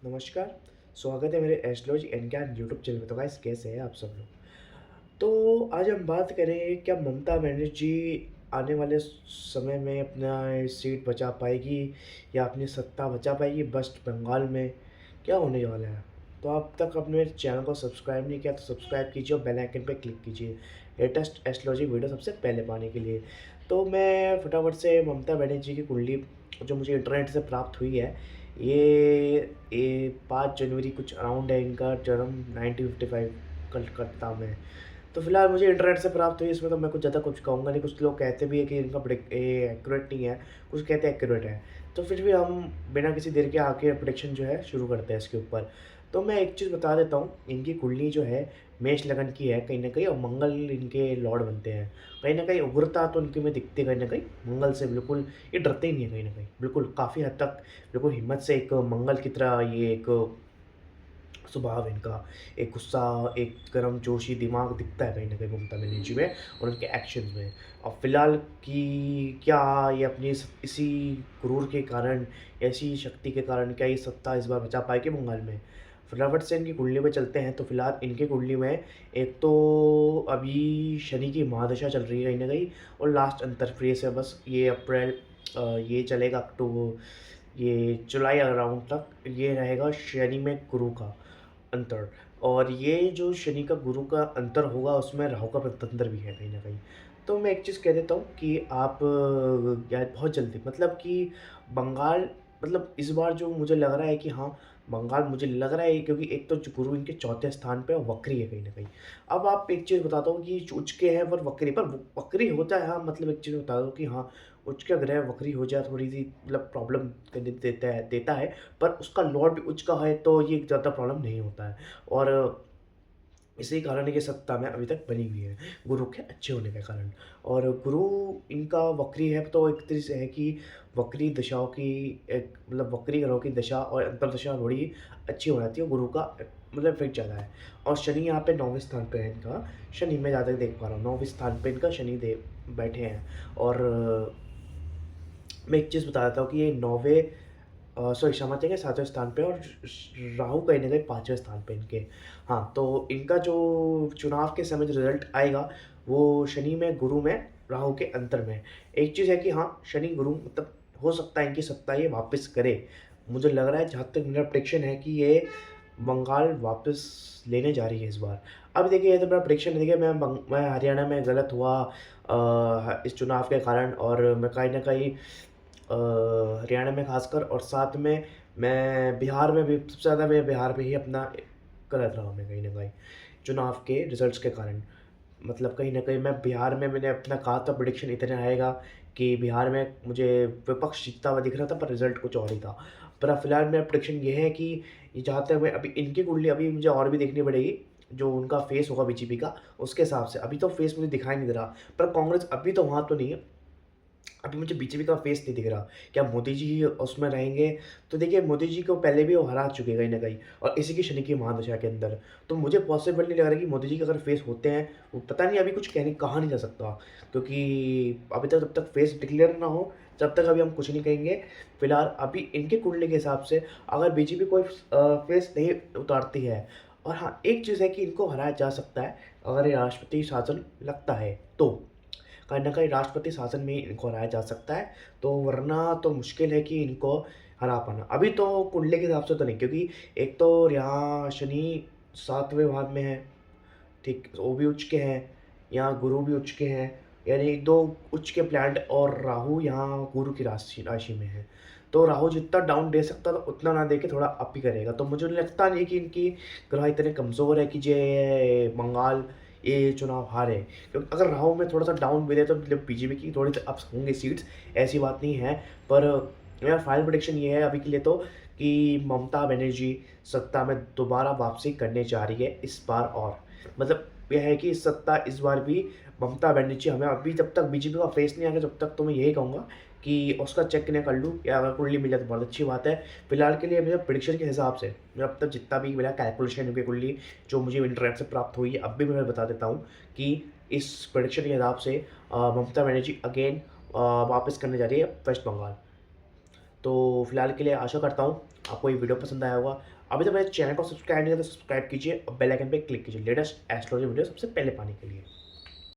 नमस्कार, स्वागत है मेरे एस्ट्रोलॉजी एंड ज्ञान यूट्यूब चैनल में। तो गाइस कैसे हैं आप सब लोग? तो आज हम बात करें क्या ममता बनर्जी आने वाले समय में अपना सीट बचा पाएगी या अपनी सत्ता बचा पाएगी वेस्ट बंगाल में? क्या होने वाला है? तो आप तक अपने मेरे चैनल को सब्सक्राइब नहीं किया तो सब्सक्राइब कीजिए और बेल आइकन पे क्लिक कीजिए लेटेस्ट एस्ट्रोलॉजी वीडियो सबसे पहले पाने के लिए। तो मैं फटाफट से ममता बनर्जी की कुंडली जो मुझे इंटरनेट से प्राप्त हुई है, ये 5 जनवरी कुछ अराउंड है इनका जन्म 1955 कलकत्ता में। तो फिलहाल मुझे इंटरनेट से प्राप्त हुई, इसमें तो मैं कुछ ज़्यादा कुछ कहूँगा नहीं। कुछ लोग कहते भी हैं कि इनका ये एक्यूरेट नहीं है, कुछ कहते हैं एक्यूरेट है। तो फिर भी हम बिना किसी देर के आके प्रेडिक्शन जो है शुरू करते हैं इसके ऊपर। तो मैं एक चीज़ बता देता हूँ, इनकी कुंडली जो है मेष लगन की है कहीं न कहीं, और मंगल इनके लॉर्ड बनते हैं। कहीं न कहीं उग्रता तो इनके में दिखती है कहीं न कहीं, मंगल से बिल्कुल ये डरते ही नहीं है कहीं न कहीं। बिल्कुल काफ़ी हद तक बिल्कुल हिम्मत से एक मंगल की तरह ये एक स्वभाव इनका, एक गुस्सा, एक गर्मजोशी दिमाग दिखता है कहीं न कहीं ममता बनर्जी में और उनके एक्शंस में। और फिलहाल कि क्या ये अपनी इसी गुरूर के कारण, ऐसी शक्ति के कारण क्या ये सत्ता इस बार बचा पाएँगे बंगाल में? फटाफट से इनकी कुंडली में चलते हैं। तो फिलहाल इनकी कुंडली में एक तो अभी शनि की महादशा चल रही है कहीं न कहीं, और लास्ट अंतरफ्रेस है बस ये अप्रैल, ये चलेगा ये जुलाई अराउंड तक ये रहेगा शनि में गुरु का अंतर। और ये जो शनि का गुरु का अंतर होगा उसमें राहु का तंत्र भी है कहीं न कहीं। तो मैं एक चीज़ कह देता हूँ कि आप यार बहुत जल्दी मतलब कि बंगाल, मतलब इस बार जो मुझे लग रहा है कि हाँ, बंगाल मुझे लग रहा है क्योंकि एक तो जो गुरु इनके चौथे स्थान पे और वक्री है कहीं न कहीं। अब आप एक चीज़ बताता हूँ कि उच्च के हैं पर वक्री, पर वक्री होता है हाँ, मतलब एक चीज़ बता दूँ कि हाँ, उच्च का ग्रह वक्री हो जाए थोड़ी-सी मतलब प्रॉब्लम कर देता है, पर उसका लॉर्ड भी उच्च का है तो ये ज़्यादा प्रॉब्लम नहीं होता है। और इसी कारण ये सत्ता में अभी तक बनी हुई है, गुरु के अच्छे होने के कारण। और गुरु इनका वक्री है तो एक तरह से है कि वक्री दशाओं की एक मतलब वक्री ग्रहों की दशा और अंतर्दशा थोड़ी अच्छी हो जाती है, गुरु का मतलब इफेक्ट ज़्यादा है। और शनि यहाँ पे 9वें स्थान पे है इनका, शनि मैं ज़्यादा देख पा रहा हूँ, 9वें स्थान पे इनका शनि देव बैठे हैं। और मैं एक चीज़ बता देता हूँ कि ये 9वें सॉरी क्षमा चाहिए 7वें स्थान पे, और राहु कहीं न कहीं 5वें स्थान पे इनके। हाँ, तो इनका जो चुनाव के समय जो रिज़ल्ट आएगा, वो शनि में, गुरु में, राहु के अंतर में। एक चीज़ है कि हाँ, शनि, गुरु मतलब हो सकता है इनकी सत्ता ये वापस करे। मुझे लग रहा है जहाँ तक मेरा प्रेडिक्शन है कि ये बंगाल वापस लेने जा रही है इस बार। अब देखिए ये तो मेरा प्रेडिक्शन है, देखिए मैं हरियाणा में गलत हुआ इस चुनाव के कारण, और मैं कहीं न कहीं हरियाणा में ख़ासकर, और साथ में मैं बिहार में भी सबसे ज़्यादा, मैं बिहार में ही अपना गलत रहा मैं कहीं न कहीं, चुनाव के रिज़ल्ट्स के कारण। मतलब कहीं न कहीं मैं बिहार में मैंने अपना कहा था प्रेडिक्शन इतना आएगा कि बिहार में मुझे विपक्ष जीतता हुआ दिख रहा था, पर रिज़ल्ट कुछ और ही था। पर अब फिलहाल मेरा प्रेडिक्शन ये है कि ये जहाँ तक मैं अभी इनकी कुंडली अभी मुझे और भी देखनी पड़ेगी, जो उनका फेस होगा बीजेपी का, उसके हिसाब से। अभी तो फेस मुझे दिखाई नहीं दे रहा, पर कांग्रेस अभी तो वहाँ तो नहीं है। अभी मुझे बीजेपी का फेस नहीं दिख रहा। क्या मोदी जी उसमें रहेंगे? तो देखिए मोदी जी को पहले भी वो हरा चुके हैं कहीं न कहीं, और इसी की शनि की महादशा के अंदर। तो मुझे पॉसिबल नहीं लग रहा कि मोदी जी के अगर फेस होते हैं, वो पता नहीं, अभी कुछ कहा नहीं जा सकता। क्योंकि अभी तक जब तक फेस डिक्लेयर ना हो, तब तक अभी हम कुछ नहीं कहेंगे। फिलहाल अभी इनके कुंडली के हिसाब से अगर बीजेपी कोई फेस नहीं उतारती है, और हाँ, एक चीज़ है कि इनको हराया जा सकता है अगर ये राष्ट्रपति शासन लगता है तो। कहीं न कहीं राष्ट्रपति शासन में ही इनको हराया जा सकता है, तो वरना तो मुश्किल है कि इनको हरा पाना। अभी तो कुंडली के हिसाब से तो नहीं, क्योंकि एक तो यहाँ शनि 7वें भाव में है, ठीक? वो भी उच्च के हैं, यहाँ गुरु भी उच्च के हैं, यानी 2 उच्च के प्लैनेट, और राहु यहाँ गुरु की राशि राशि में है। तो राहु जितना डाउन दे सकता था, उतना ना दे के थोड़ा अप ही करेगा। तो मुझे लगता नहीं कि इनकी ग्रह इतने कमज़ोर है कि ये बंगाल ये चुनाव हारे। क्योंकि अगर राहु में थोड़ा-सा डाउन भी दे तो मतलब बीजेपी की थोड़ी अप होंगी सीट्स, ऐसी बात नहीं है। पर मेरा फाइनल प्रेडिक्शन ये है अभी के लिए तो, कि ममता बनर्जी सत्ता में दोबारा वापसी करने जा रही है इस बार, और मतलब ये है कि सत्ता इस बार भी ममता बनर्जी, हमें अभी जब तक बीजेपी का फेस नहीं आएगा तब तक तो मैं यही कहूँगा कि उसका चेक ना कर लूँ, या अगर कुंडली मिल जाए तो बहुत अच्छी बात है। फिलहाल के लिए मेरे प्रेडिक्शन के हिसाब से मैं अब तक जितना भी मेरा कैलकुलेशन है कुंडली जो मुझे इंटरनेट से प्राप्त हुई है, अब भी मैं बता देता हूँ कि इस प्रेडिक्शन के हिसाब से ममता बनर्जी अगेन वापस करने जा रही है वेस्ट बंगाल। तो फिलहाल के लिए आशा करता हूँ आपको ये वीडियो पसंद आया होगा। अभी तक मेरे चैनल को सब्सक्राइब नहीं किया तो सब्सक्राइब कीजिए और बेल आइकन पे क्लिक कीजिए लेटेस्ट एस्ट्रोलॉजी वीडियो सबसे पहले पाने के लिए।